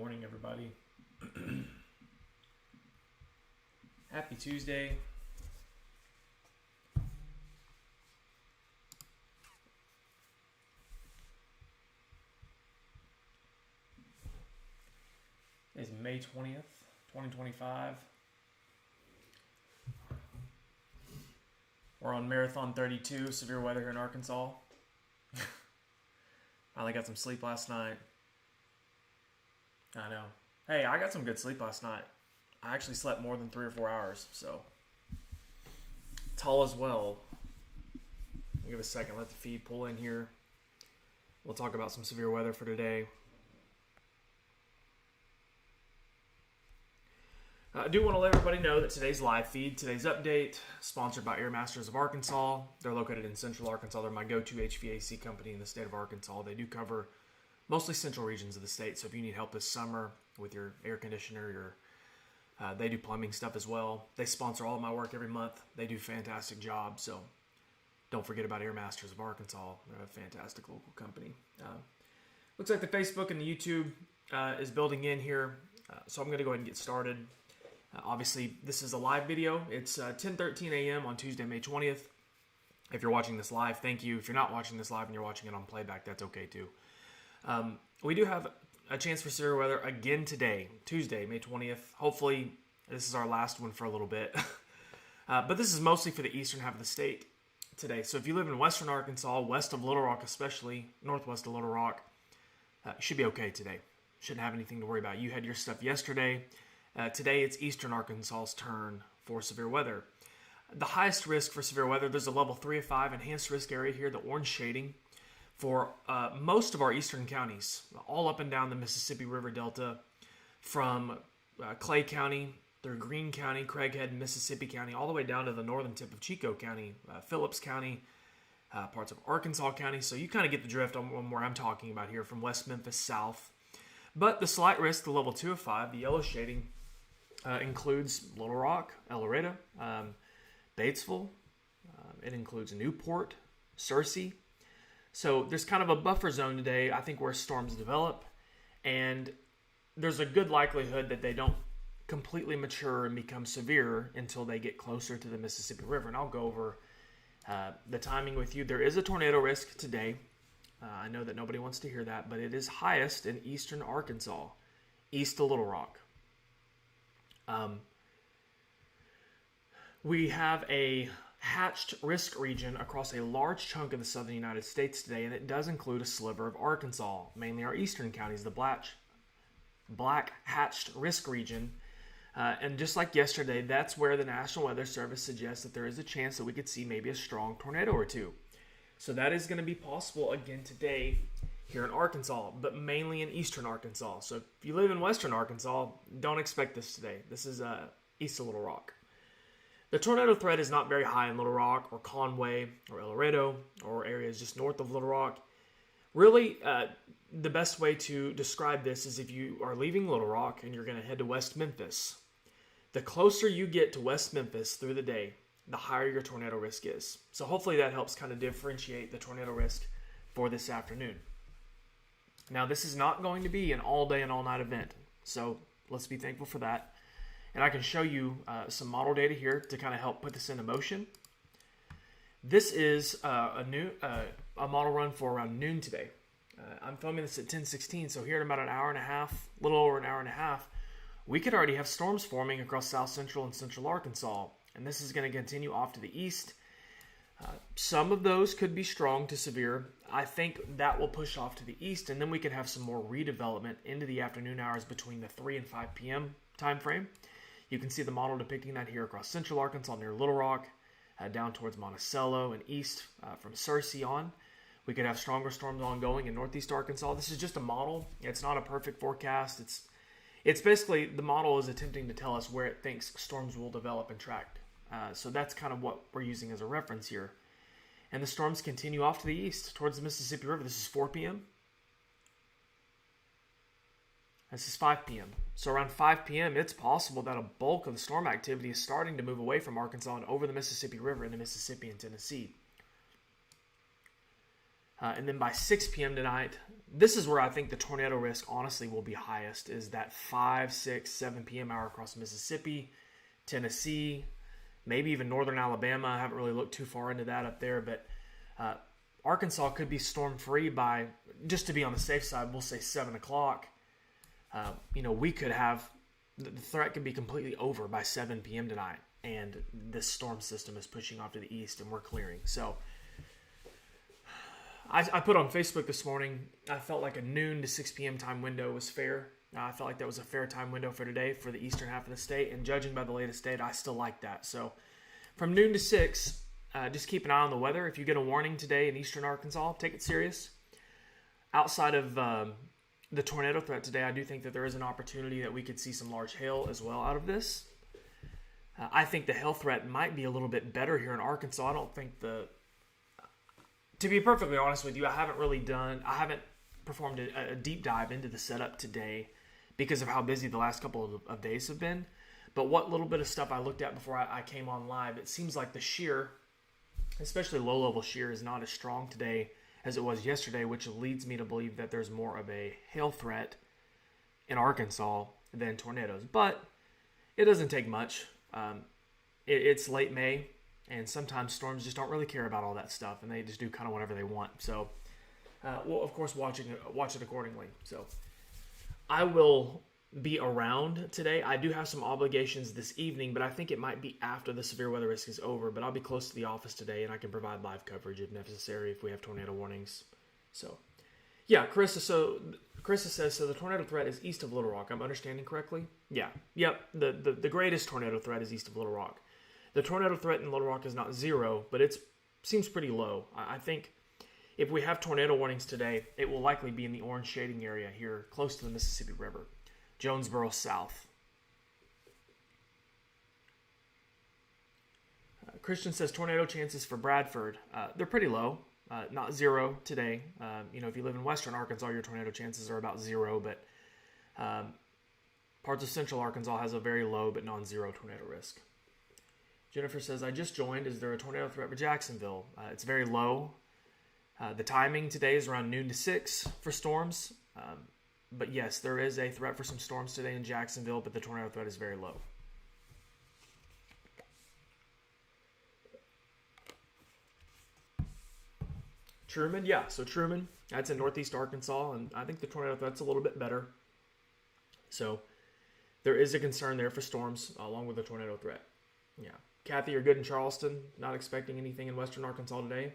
morning, everybody. Happy Tuesday. It's May 20th, 2025. We're on Marathon 32, severe weather here in Arkansas. Finally got some sleep last night. I know. Hey, I got some good sleep last night. I actually slept more than 3 or 4 hours, so it's all as well. Give it a second, let the feed pull in here. We'll talk about some severe weather for today. I do want to let everybody know that today's live feed, today's update, sponsored by Air Masters of Arkansas. They're located in Central Arkansas. They're my go-to HVAC company in the state of Arkansas. They do cover mostly central regions of the state. So if you need help this summer with your air conditioner, they do plumbing stuff as well. They sponsor all of my work every month. They do a fantastic job. So don't forget about Air Masters of Arkansas. They're a fantastic local company. Looks like the Facebook and the YouTube is building in here. So I'm going to go ahead and get started. Obviously, this is a live video. It's 10:13 a.m. on Tuesday, May 20th. If you're watching this live, thank you. If you're not watching this live and you're watching it on playback, that's okay too. We do have a chance for severe weather again today, Tuesday, May 20th. Hopefully, this is our last one for a little bit. But this is mostly for the eastern half of the state today. So if you live in western Arkansas, west of Little Rock especially, northwest of Little Rock, you should be okay today. Shouldn't have anything to worry about. You had your stuff yesterday. Today, it's eastern Arkansas's turn for severe weather. The highest risk for severe weather, there's a level 3 of 5 enhanced risk area here, the orange shading, for most of our eastern counties, all up and down the Mississippi River Delta, from Clay County through Greene County, Craighead, Mississippi County, all the way down to the northern tip of Chico County, Phillips County, parts of Arkansas County. So you kind of get the drift on where I'm talking about here, from West Memphis south. But the slight risk, the level 2 of 5, the yellow shading, includes Little Rock, El Dorado, Batesville. It includes Newport, Searcy. So there's kind of a buffer zone today, I think, where storms develop. And there's a good likelihood that they don't completely mature and become severe until they get closer to the Mississippi River. And I'll go over the timing with you. There is a tornado risk today. I know that nobody wants to hear that, but it is highest in eastern Arkansas, east of Little Rock. We have a hatched risk region across a large chunk of the southern United States today, and it does include a sliver of Arkansas, mainly our eastern counties, the black hatched risk region. And just like yesterday, that's where the National Weather Service suggests that there is a chance that we could see maybe a strong tornado or two. So that is going to be possible again today here in Arkansas, but mainly in eastern Arkansas. So if you live in western Arkansas, don't expect this today. This is east of Little Rock. The tornado threat is not very high in Little Rock or Conway or El Dorado or areas just north of Little Rock. Really, the best way to describe this is if you are leaving Little Rock and you're going to head to West Memphis. The closer you get to West Memphis through the day, the higher your tornado risk is. So hopefully that helps kind of differentiate the tornado risk for this afternoon. Now, this is not going to be an all-day and all-night event, so let's be thankful for that. And I can show you some model data here to kind of help put this into motion. This is a model run for around noon today. I'm filming this at 10:16, so here in about an hour and a half, a little over an hour and a half, we could already have storms forming across south central and central Arkansas. And this is going to continue off to the east. Some of those could be strong to severe. I think that will push off to the east, and then we could have some more redevelopment into the afternoon hours between the 3 and 5 p.m. time frame. You can see the model depicting that here across central Arkansas near Little Rock, down towards Monticello and east from Searcy on. We could have stronger storms ongoing in northeast Arkansas. This is just a model. It's not a perfect forecast. It's basically, the model is attempting to tell us where it thinks storms will develop and track. So that's kind of what we're using as a reference here. And the storms continue off to the east towards the Mississippi River. This is 4 p.m. This is 5 p.m. So around 5 p.m., it's possible that a bulk of the storm activity is starting to move away from Arkansas and over the Mississippi River into Mississippi and Tennessee. And then by 6 p.m. tonight, this is where I think the tornado risk honestly will be highest, is that 5, 6, 7 p.m. hour across Mississippi, Tennessee, maybe even northern Alabama. I haven't really looked too far into that up there, but Arkansas could be storm-free by, just to be on the safe side, we'll say 7 o'clock. We could have, the threat could be completely over by 7 p.m. tonight, and this storm system is pushing off to the east, and we're clearing. So I put on Facebook this morning, I felt like a noon to 6 p.m. time window was fair. I felt like that was a fair time window for today for the eastern half of the state, and judging by the latest data, I still like that. So from noon to 6, just keep an eye on the weather. If you get a warning today in eastern Arkansas, take it serious. Outside of the tornado threat today, I do think that there is an opportunity that we could see some large hail as well out of this. I think the hail threat might be a little bit better here in Arkansas. I don't think to be perfectly honest with you, I haven't performed a deep dive into the setup today because of how busy the last couple of days have been. But what little bit of stuff I looked at before I came on live, it seems like the shear, especially low-level shear, is not as strong today as it was yesterday, which leads me to believe that there's more of a hail threat in Arkansas than tornadoes. But it doesn't take much. It's late May, and sometimes storms just don't really care about all that stuff, and they just do kind of whatever they want. So we'll, of course, watch it accordingly. So I will be around today. I do have some obligations this evening, but I think it might be after the severe weather risk is over. But I'll be close to the office today, and I can provide live coverage if necessary if we have tornado warnings. So, yeah, Carissa says, so the tornado threat is east of Little Rock. I'm understanding correctly? Yeah. Yep. The greatest tornado threat is east of Little Rock. The tornado threat in Little Rock is not zero, but it seems pretty low. I think if we have tornado warnings today, it will likely be in the orange shading area here close to the Mississippi River. Jonesboro South. Christian says tornado chances for Bradford. They're pretty low, not zero today. If you live in western Arkansas, your tornado chances are about zero, but parts of central Arkansas has a very low but non-zero tornado risk. Jennifer says, I just joined. Is there a tornado threat for Jacksonville? It's very low. The timing today is around noon to 6 for storms. But yes, there is a threat for some storms today in Jacksonville, but the tornado threat is very low. Truman, yeah. So Truman, that's in northeast Arkansas, and I think the tornado threat's a little bit better. So there is a concern there for storms along with the tornado threat. Yeah. Kathy, you're good in Charleston. Not expecting anything in western Arkansas today.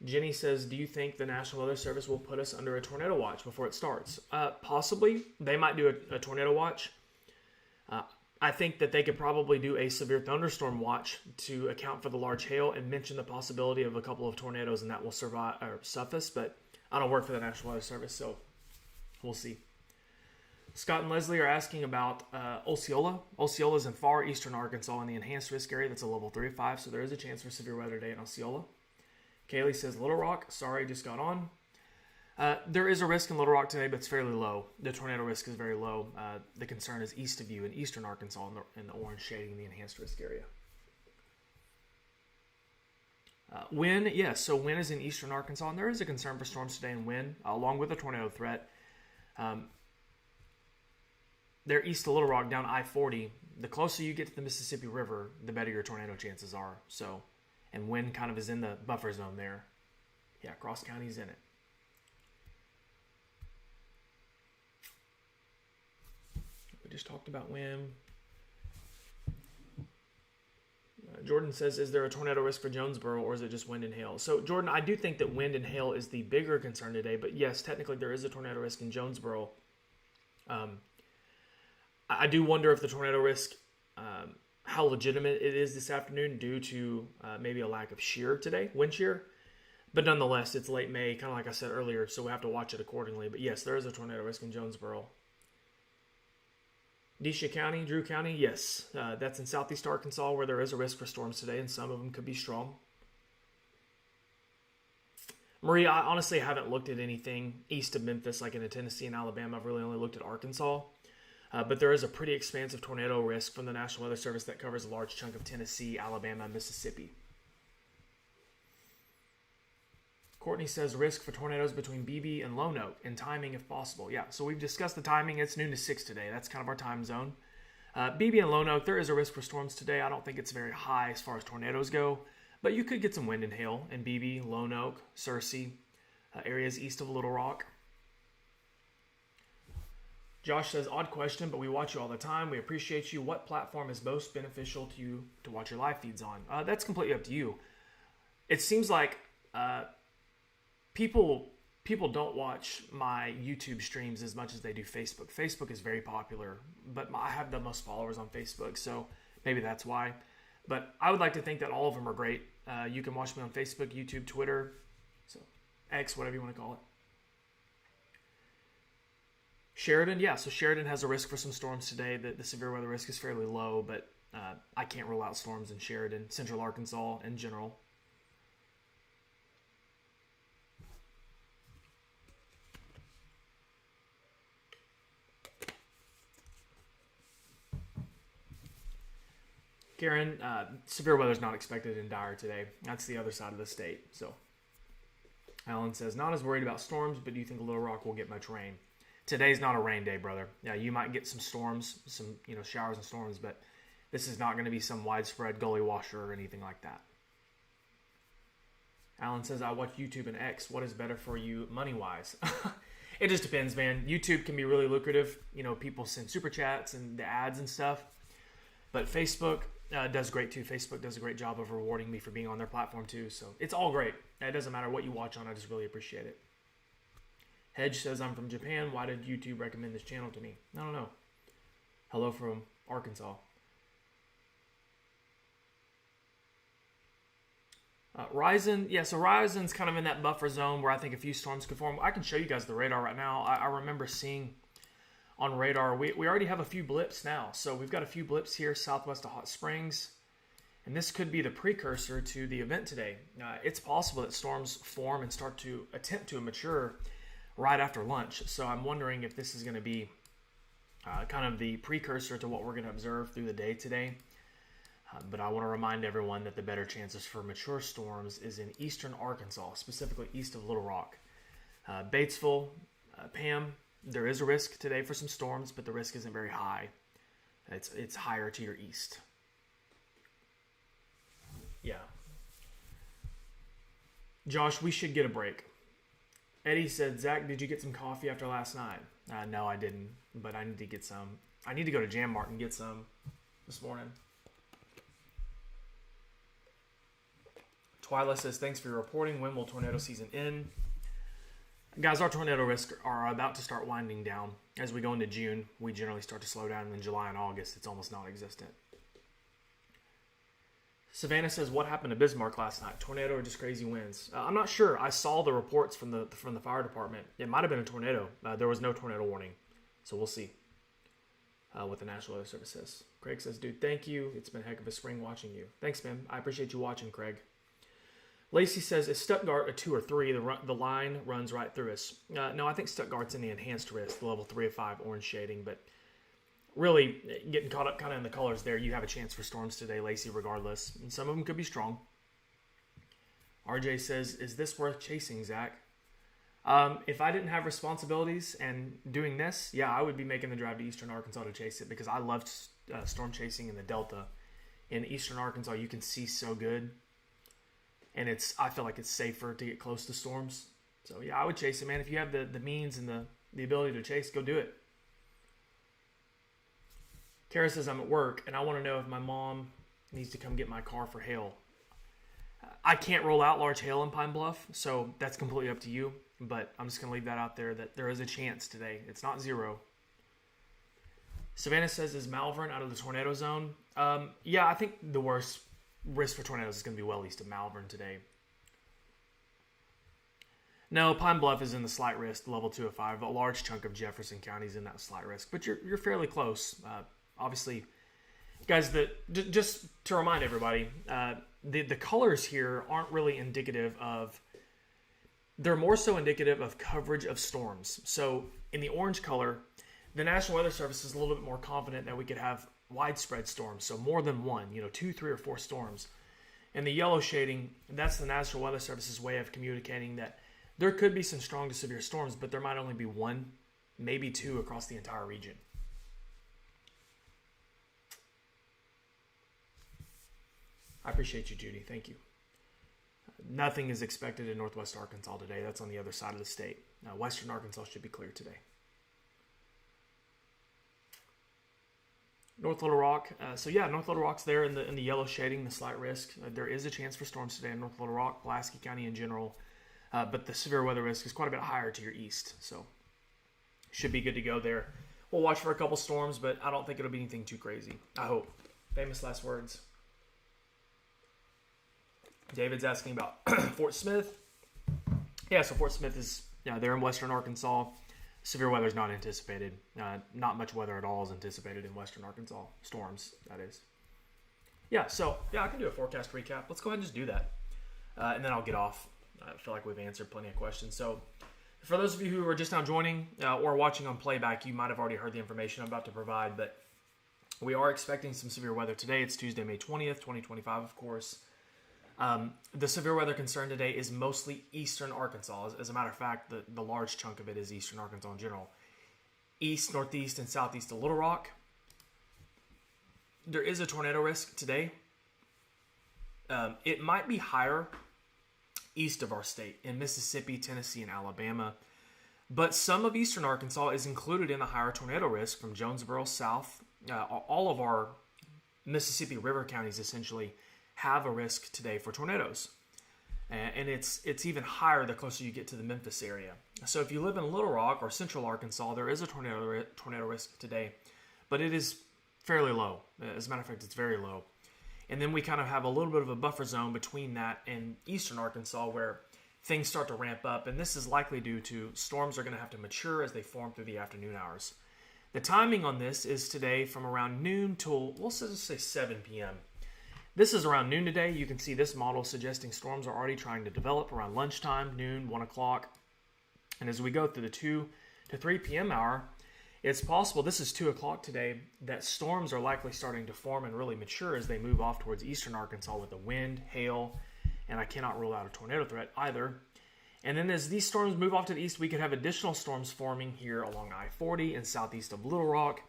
Jenny says, do you think the National Weather Service will put us under a tornado watch before it starts? Possibly. They might do a tornado watch. I think that they could probably do a severe thunderstorm watch to account for the large hail and mention the possibility of a couple of tornadoes, and that will suffice. But I don't work for the National Weather Service, so we'll see. Scott and Leslie are asking about Osceola. Osceola is in far eastern Arkansas in the enhanced risk area. That's a level 3 or 5, so there is a chance for severe weather today in Osceola. Kaylee says, Little Rock, sorry, just got on. There is a risk in Little Rock today, but it's fairly low. The tornado risk is very low. The concern is east of you in eastern Arkansas in the orange shading in the enhanced risk area. Wynn, yes, so Wynn is in eastern Arkansas, and there is a concern for storms today in Wynn, along with a tornado threat. They're east of Little Rock, down I-40. The closer you get to the Mississippi River, the better your tornado chances are. So, and Wynn kind of is in the buffer zone there. Yeah, Cross County's in it. We just talked about Wynn. Jordan says, is there a tornado risk for Jonesboro, or is it just wind and hail? So, Jordan, I do think that wind and hail is the bigger concern today, but yes, technically there is a tornado risk in Jonesboro. I do wonder if the tornado risk, how legitimate it is this afternoon due to maybe a lack of shear today, wind shear. But nonetheless, it's late May, kind of like I said earlier, so we have to watch it accordingly. But yes, there is a tornado risk in Jonesboro. Desha County, Drew County, yes. That's in southeast Arkansas where there is a risk for storms today, and some of them could be strong. Marie, I honestly haven't looked at anything east of Memphis, like in Tennessee and Alabama. I've really only looked at Arkansas. But there is a pretty expansive tornado risk from the National Weather Service that covers a large chunk of Tennessee, Alabama, and Mississippi. Courtney says risk for tornadoes between BB and Lonoke and timing if possible. Yeah, so we've discussed the timing. It's noon to 6 today. That's kind of our time zone. BB and Lonoke, there is a risk for storms today. I don't think it's very high as far as tornadoes go, but you could get some wind and hail in BB, Lonoke, Searcy, areas east of Little Rock. Josh says, odd question, but we watch you all the time. We appreciate you. What platform is most beneficial to you to watch your live feeds on? That's completely up to you. It seems like people don't watch my YouTube streams as much as they do Facebook. Facebook is very popular, but I have the most followers on Facebook, so maybe that's why. But I would like to think that all of them are great. You can watch me on Facebook, YouTube, Twitter, so X, whatever you want to call it. Sheridan, yeah, so Sheridan has a risk for some storms today. The severe weather risk is fairly low, but I can't rule out storms in Sheridan, Central Arkansas in general. Karen, severe weather is not expected in Dyer today. That's the other side of the state. So, Alan says, not as worried about storms, but do you think Little Rock will get much rain? Today's not a rain day, brother. Yeah, you might get some storms, some showers and storms, but this is not going to be some widespread gully washer or anything like that. Alan says, I watch YouTube and X. What is better for you money-wise? It just depends, man. YouTube can be really lucrative. People send super chats and the ads and stuff. But Facebook does great too. Facebook does a great job of rewarding me for being on their platform too. So it's all great. It doesn't matter what you watch on. I just really appreciate it. Hedge says, I'm from Japan. Why did YouTube recommend this channel to me? I don't know. Hello from Arkansas. Ryzen, yeah, so Ryzen's kind of in that buffer zone where I think a few storms could form. I can show you guys the radar right now. I remember seeing on radar, we already have a few blips now. So we've got a few blips here southwest of Hot Springs. And this could be the precursor to the event today. It's possible that storms form and start to attempt to mature right after lunch. So I'm wondering if this is going to be kind of the precursor to what we're going to observe through the day today. But I want to remind everyone that the better chances for mature storms is in eastern Arkansas, specifically east of Little Rock. Batesville, Pam, there is a risk today for some storms, but the risk isn't very high. It's higher to your east. Yeah. Josh, we should get a break. Eddie said, Zach, did you get some coffee after last night? No, I didn't, but I need to get some. I need to go to Jam Mart and get some this morning. Twyla says, thanks for your reporting. When will tornado season end? Guys, our tornado risks are about to start winding down. As we go into June, we generally start to slow down, and then July and August, it's almost non-existent. Savannah says, what happened to Bismarck last night? Tornado or just crazy winds? I'm not sure. I saw the reports from the fire department. It might have been a tornado. There was no tornado warning, so we'll see what the National Weather Service says. Craig says, dude, thank you. It's been a heck of a spring watching you. Thanks, man. I appreciate you watching, Craig. Lacey says, is Stuttgart a 2 or 3? The line runs right through us. No, I think Stuttgart's in the enhanced risk, the level 3 of 5 orange shading. But really, getting caught up kind of in the colors there, you have a chance for storms today, Lacey, regardless. And some of them could be strong. RJ says, is this worth chasing, Zach? If I didn't have responsibilities and doing this, yeah, I would be making the drive to eastern Arkansas to chase it because I loved storm chasing in the Delta. In eastern Arkansas, you can see so good. And I feel like it's safer to get close to storms. So, yeah, I would chase it, man. If you have the means and the ability to chase, go do it. Kara says, I'm at work, and I want to know if my mom needs to come get my car for hail. I can't roll out large hail in Pine Bluff, so that's completely up to you. But I'm just going to leave that out there that there is a chance today. It's not zero. Savannah says, is Malvern out of the tornado zone? Yeah, I think the worst risk for tornadoes is going to be well east of Malvern today. No, Pine Bluff is in the slight risk, level 2 of 5. A large chunk of Jefferson County is in that slight risk, but you're fairly close. Obviously, guys, just to remind everybody, the colors here aren't really indicative of. They're more so indicative of coverage of storms. So in the orange color, the National Weather Service is a little bit more confident that we could have widespread storms, so more than one, 2, 3, or 4 storms. And the yellow shading, that's the National Weather Service's way of communicating that there could be some strong to severe storms, but there might only be one, maybe two across the entire region. I appreciate you, Judy. Thank you. Nothing is expected in northwest Arkansas today. That's on the other side of the state. Western Arkansas should be clear today. North Little Rock. North Little Rock's there in the yellow shading, the slight risk. There is a chance for storms today in North Little Rock, Pulaski County in general. But the severe weather risk is quite a bit higher to your east. So should be good to go there. We'll watch for a couple storms, but I don't think it'll be anything too crazy. I hope. Famous last words. David's asking about Fort Smith. Yeah, so Fort Smith is, they're in western Arkansas. Severe weather is not anticipated. Not much weather at all is anticipated in western Arkansas. Storms, that is. I can do a forecast recap. Let's go ahead and just do that. And then I'll get off. I feel like we've answered plenty of questions. So for those of you who are just now joining or watching on playback, you might have already heard the information I'm about to provide, but we are expecting some severe weather today. It's Tuesday, May 20th, 2025, of course. The severe weather concern today is mostly eastern Arkansas. As a matter of fact, the large chunk of it is eastern Arkansas in general. East, northeast, and southeast of Little Rock. There is a tornado risk today. It might be higher east of our state in Mississippi, Tennessee, and Alabama. But some of eastern Arkansas is included in the higher tornado risk from Jonesboro south. All of our Mississippi River counties essentially have a risk today for tornadoes. And it's even higher the closer you get to the Memphis area. So if you live in Little Rock or central Arkansas, there is a tornado risk today, but it is fairly low. As a matter of fact, it's very low. And then we kind of have a little bit of a buffer zone between that and eastern Arkansas where things start to ramp up. And this is likely due to storms are going to have to mature as they form through the afternoon hours. The timing on this is today from around noon till, we'll just say 7 p.m. This is around noon today. You can see this model suggesting storms are already trying to develop around lunchtime, noon, 1 o'clock. And as we go through the 2 to 3 p.m. hour, it's possible, this is 2 o'clock today, that storms are likely starting to form and really mature as they move off towards eastern Arkansas with the wind, hail, and I cannot rule out a tornado threat either. And then as these storms move off to the east, we could have additional storms forming here along I-40 and southeast of Little Rock.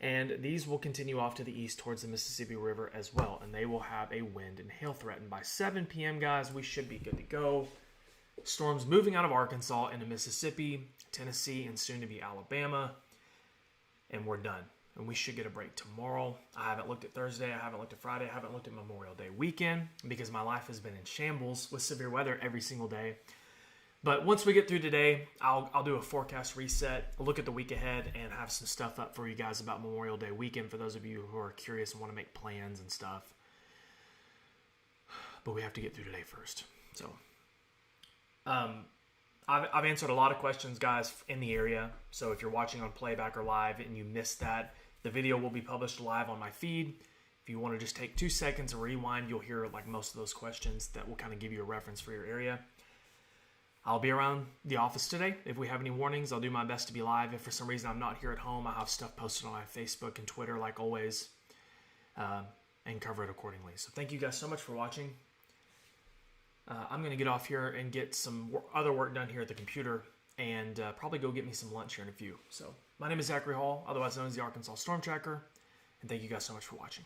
And these will continue off to the east towards the Mississippi River as well. And they will have a wind and hail threat. And by 7 p.m., guys, we should be good to go. Storms moving out of Arkansas into Mississippi, Tennessee, and soon to be Alabama. And we're done. And we should get a break tomorrow. I haven't looked at Thursday. I haven't looked at Friday. I haven't looked at Memorial Day weekend because my life has been in shambles with severe weather every single day. But once we get through today, I'll do a forecast reset, look at the week ahead, and have some stuff up for you guys about Memorial Day weekend for those of you who are curious and want to make plans and stuff. But we have to get through today first. So, I've answered a lot of questions, guys, in the area. So if you're watching on playback or live and you missed that, the video will be published live on my feed. If you want to just take 2 seconds to rewind, you'll hear like most of those questions that will kind of give you a reference for your area. I'll be around the office today. If we have any warnings, I'll do my best to be live. If for some reason I'm not here at home, I have stuff posted on my Facebook and Twitter like always, and cover it accordingly. So thank you guys so much for watching. I'm going to get off here and get some other work done here at the computer and probably go get me some lunch here in a few. So my name is Zachary Hall, otherwise known as the Arkansas Storm Tracker, and thank you guys so much for watching.